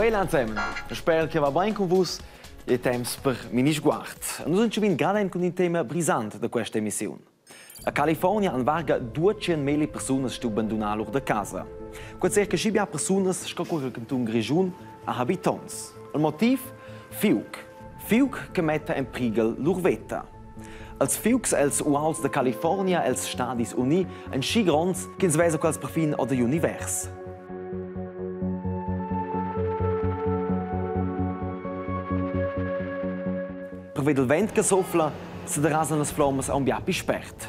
Buona insieme, spero che va bene con voi e temps per mini sguard. Noi siamo gerade con un tema brisante di questa emissione. A California hanno varga 200.000 persone che abbandonano la casa. Quasi circa 5 persone che in la regione a habitanti. Il motivo? Fiuc. Fiuc che mette in pericolo la loro vita. Als Fiucs els uals de California els Stadis Uni en schi grons che ens vesa quals perfin o de univers. Per vedel vent che soffla, se derasen las flammas a un biapi spert.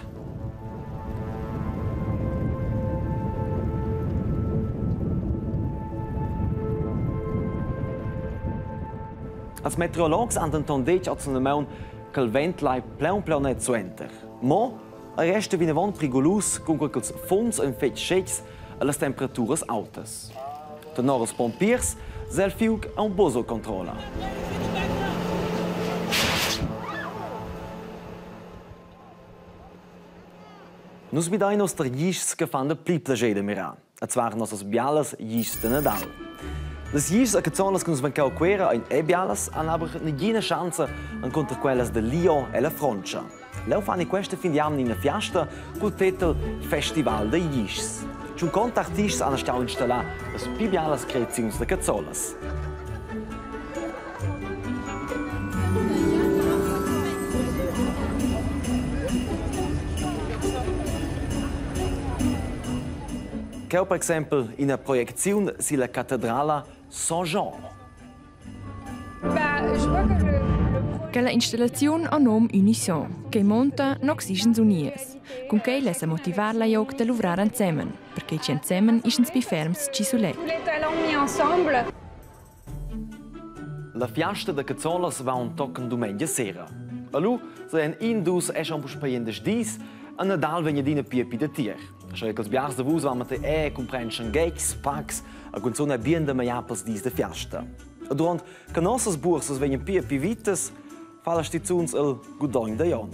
Als meteorologs han den tondetg at sun maun che il vento lai plein net zu enter. Ma resta vina vent perigolus con quels fons en fetg schecks e las temperaturas altas. Tenor os pompiers sel fiug a un boso controlla. Nus bidai nostre gists che fan de pli plager de mirar. Et zwar nostres bialas gists de Nadal. Les gists a cazzonas che nus vencau quera in bialas han aber negina chance incontra quelles de Lyon e la Francia. Leu fanno questa fin di anno in una fiesta col titolo Festival de Gists. 50 artisti hanno stau installare le più belle creazioni de cazzolas. Che per esempio in una proiezione sulla cattedrale Saint-Jean. Quella installazione ha nome Unisson, che monta n'oxygen unies, con che lesa motivar la joc de lavorare insieme, perché ci insieme isens più ferms ci sulle. La fiesta de cazzolas va un tocken domenica sera. A lu se en indus e schon buspaiendes dis, a Nadal vegna dina piepi de tier. Schau che biars de vus va te comprension gags, packs, a con zona bien de maiapels dis de fiesta. A durant che nossas bursas vegnan piepi vites, falla stizuns el gudogn de jon.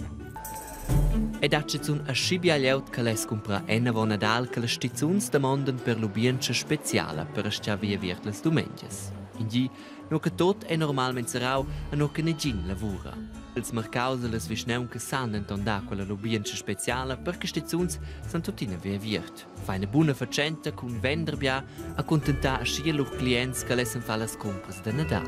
Ed accezun a scibia lleut che les compra enna vo Nadal che le stizuns demandan per l'ubienza speciala per astia via viert les domengias. Indi, no che tot è normalmente serau a no che negin lavura. Els mercaus e les visneun che san entondà quella l'ubienza speciala perché stizuns san tutina via viert. Fa una buona facenta con venderbia a contentà a scia lor clients che lesen fa les compras de Nadal.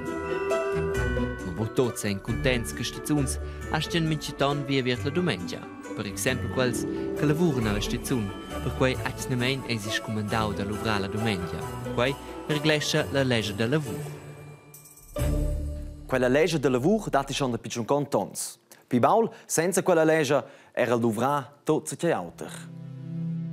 Ma bo tots ein contents che stizuns astien minciton via viert la domenica. Per esempio quels che lavuran alla stizun, per quei acnemein esis comandau da lavorare la domenica. Quei reglescia la legge del lavoro. Quella legge del lavoro dati schon da piccun contons. Pi baul, senza quella legge era il dovrà tot se auter.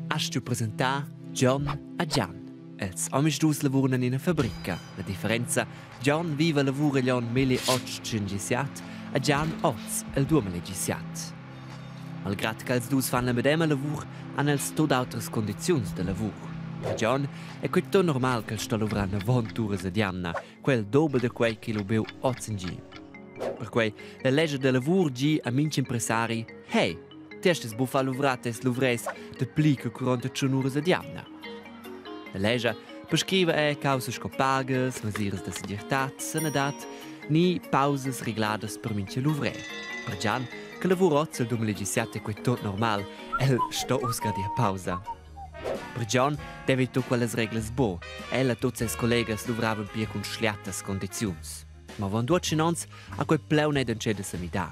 Hast du presentà John a Gian. Els amistus lavuran in una fabbrica. La differenza, John vive lavura gli anni 1857 e Gian oz il 2017. Malgrat che els dus fan la medema lavur, han els tot altres condizioni de lavur. Per John è tutto normal che sto lavorando 20 ore a dianna, quel doble di quel che lo beu 8 gi. Per cui la legge del lavoro gi a minci impresari, hey, testes buffa lavrates luvres de pli che 41 ore a dianna. La legge prescrive cause scopagas, mesures de segurtat, senadat, ni pauses reglades per minci luvre. Per Gian, che lavoro 8 il 2017 è tutto normal, el sto usga di pausa. Per John deve tu quelle regole bo. Ella e tutti i suoi colleghi lavoravano più con sliatte condizioni. Ma quando oggi non ha quel pleone di incede sanità.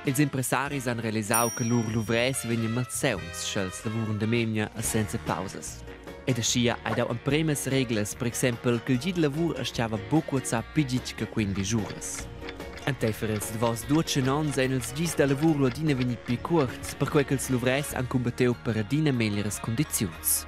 I impresari hanno realizzato che loro luvres vengono malseunzi se lavorano da memia e senza pause. E da scia ha dato prime regole, per esempio, che il giorno di lavoro stava poco a pigic che 15 ore. Anteferels de vos 12 ans en els gis da lavoro adina vegni più curts, per quei che els luvres han combatteu per adina meglieres condizions.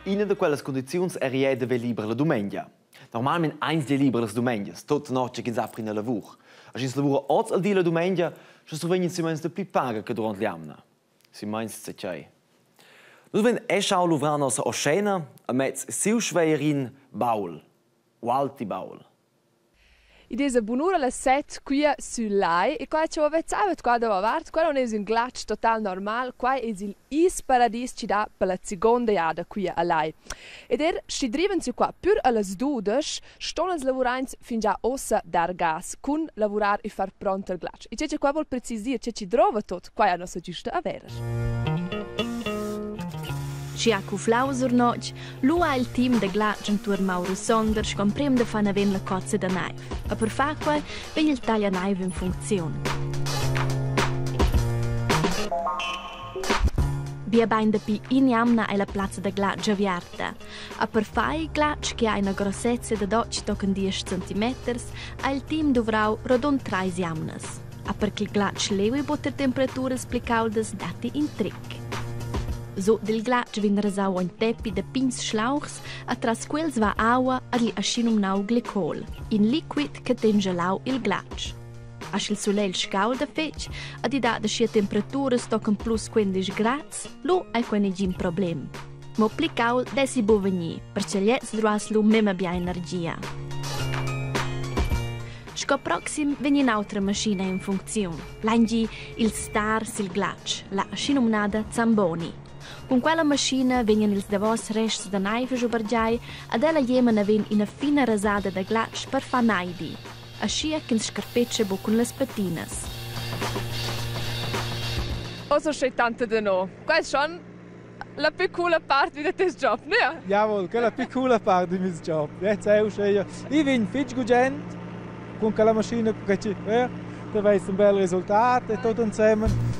Una di quelle condizioni era di avere libera la domenica. Normalmente eins di libera le domeniche, tutte notte che si apre in lavoro. Se si lavora 8 al di la domenica, si vengono si più paga che durante l'anno. Si meins se c'è. Noi vengono schau lavorare a scena, a mezzo sil schwerin baul, walti baul. Idesa bunura la set qui sul lai e qua ci avezzava qua da vart, qua non è un glaccio total normal, qua è il is paradis ci dà per la seconda jada qui a lai. Ed si driven su qua pur alle dudes, stonas lavorants fin già ossa dar gas con lavorar e far pronto il glaccio. E c'è qua vol precisir, c'è ci trova tot, qua è la nostra giusta avere. Ci ha cuflausur noc, lu ha il team de glaccio intorno Mauro Sonders con prem de fan aven la cozza da naiv. A per fa quai, ven il taglia naiv in funzione. Bia bain de pi iniamna è la piazza de glaccio aviarta. A per fa il glaccio che ha una grossezza de 12 cm, ha il team dovrau rodon 3 jamnas. A perché il glaccio levi botter temperaturas splicaudas dati in trick. So del glaccio vien rasau un teppi de pins schlauchs, atras quels va aua ad li aschinum nau glicol, in liquid che tengelau il glaccio. As il soleil scalda fetch, ad i da de schia temperaturas tocan plus 15 grads, lu ai quenigin problem. Mo plicaul desi bo veni, perché liets druas lu mema bia energia. Sco proxim veni un'altra macchina in funzione. Langi il star sil glaccio, la scinumnada Zamboni. Con quella macchina vengono ils davos rests da naive giubargiai ad ella jemen ven una fina rasada da glaccio per fa naidi, ascia che scarpecce bo con le patinas. Oso c'è tanto da no. Qua è schon la piccola parte di questo job, ne? Jawohl, quella piccola parte di questo job. Jetzt auch schon. Ich bin fit gugent con quella macchina che ci da weiß un bel risultato e tutto insieme.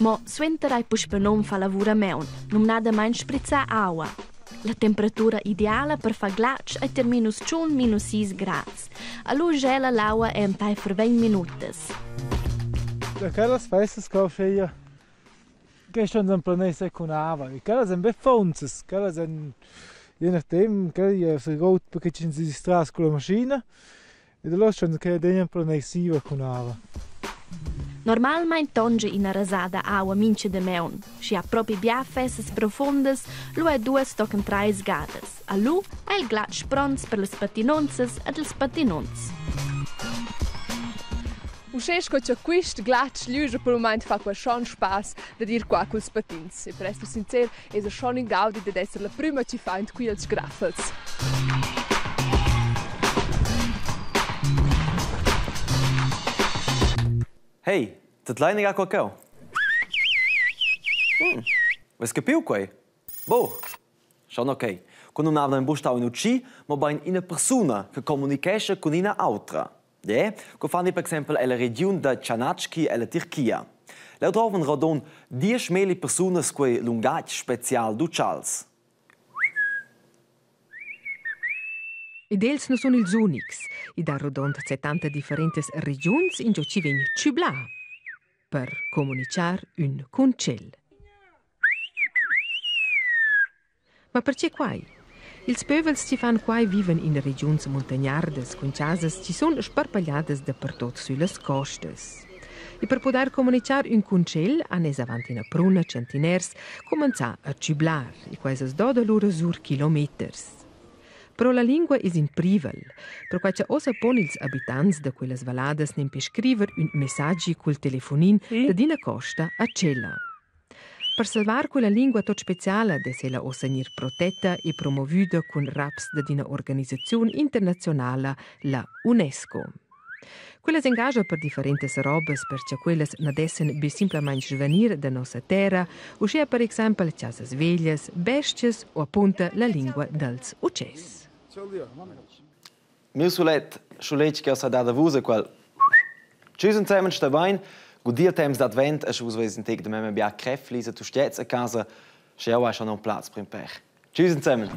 Mo suenterai puspe non fa lavura meun, non nada mai sprizza acqua. La temperatura ideale per fa glaccio è ter -6 grads. A lu gela l'acqua è un tai per 20 minutos. Da quelles festas kauf ich gestern ein Planese con ava. E quelles sind befonzes, quelles sind je nachdem, quelle so gut perché ci si distras con la macchina. E da lo schon che den planesiva con ava. Normalmente tonge in una rasada acqua mince de meun. Si ha proprio biafesses profondas, lu è 2 tocan 3 gadas. A lu è il glaccio pronto per le spatinonzas ed il spatinonz. Uscesco che questo glaccio liuge per il momento fa qua schon spaß da dir qua con i patins. E per essere sincero, è schon in gaudi di essere la prima ci fa in qui als graffels. Hey, dat leine ga qualquer. Mas capiu quei? Boh, schon ok. Quando non avem bustau in ucci, ma ben in una persona che comunica con una altra. Yeah? Che fanno per esempio nella regione di Çanakkale e la Turchia. Lei trovan radon 10.000 persone quei lungatg special duchals. Ed els non sono ils unics. I da rodont 70 differenti regioni in cui ci viene ciblà per comunicare un concel. Ma perché quai? Ils pövels ci fan quai viven in regions montagnardes con casas ci sono sparpagliadas dappertot sulle costas. E per poter comunicare un concel, anes avanti una pruna centiners, comincia a ciblar, e quasi doda loro sur chilometers. Però la lingua è in privel, per cui osa pon ils abitanti de quelle valadas nem per scrivere un messaggio col telefonin da dina costa a cella. Per salvar quella lingua tot speciale deve la osa nir protetta e promovuta con raps da dina organizzazione internazionale, la UNESCO. Quelle si engaggia per differenti robes, perché quelle non devono più semplicemente venire da nostra terra, uscire per esempio casas veglias, bestias o appunto la lingua dels ucces. Mio sulet, schulet che sa da vusa quel. Tschüss zusammen sta bain, gudir temps d'advent, a schus wesen teg de memme bia krefli, se tu stets a casa, schau schon on Platz prim pech. Tschüss zusammen.